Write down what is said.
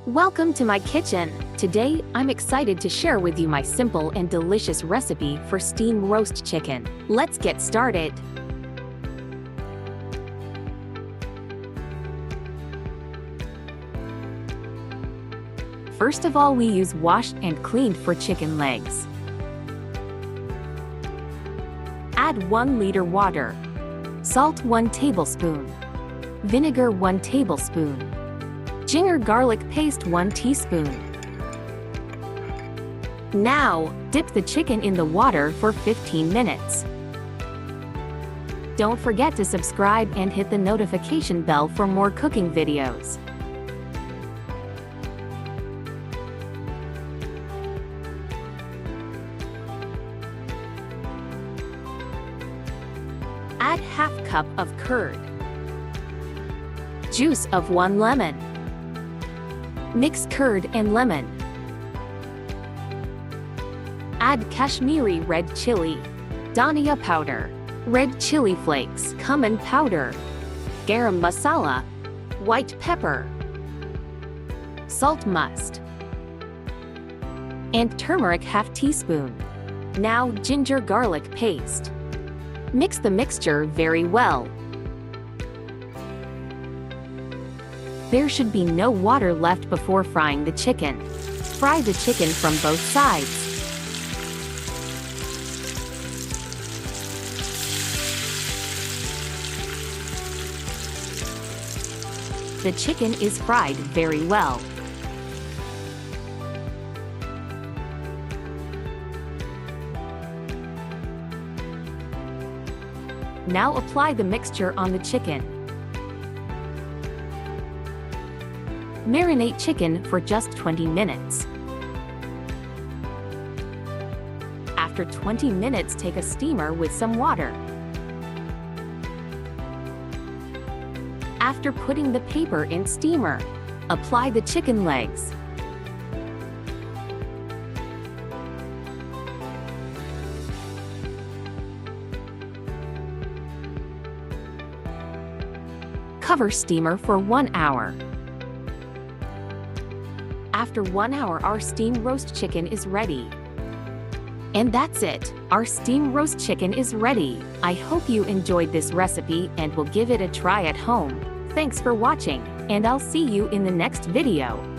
Welcome to my kitchen. Today, I'm excited to share with you my simple and delicious recipe for steam roast chicken. Let's get started. First of all, we use washed and cleaned for chicken legs. Add 1 liter water. Salt 1 tablespoon. Vinegar 1 tablespoon. Ginger garlic paste 1 teaspoon. Now, dip the chicken in the water for 15 minutes. Don't forget to subscribe and hit the notification bell for more cooking videos. Add half cup of curd. Juice of 1 lemon. Mix curd and lemon. Add Kashmiri red chili, dhania powder, red chili flakes, cumin powder, garam masala, white pepper, salt must, and turmeric half teaspoon. Now ginger garlic paste. Mix the mixture very well. There should be no water left before frying the chicken. Fry the chicken from both sides. The chicken is fried very well. Now apply the mixture on the chicken. Marinate chicken for just 20 minutes. After 20 minutes, take a steamer with some water. After putting the paper in steamer, apply the chicken legs. Cover steamer for 1 hour. After 1 hour, our steam roast chicken is ready. And that's it. Our steam roast chicken is ready. I hope you enjoyed this recipe and will give it a try at home. Thanks for watching, and I'll see you in the next video.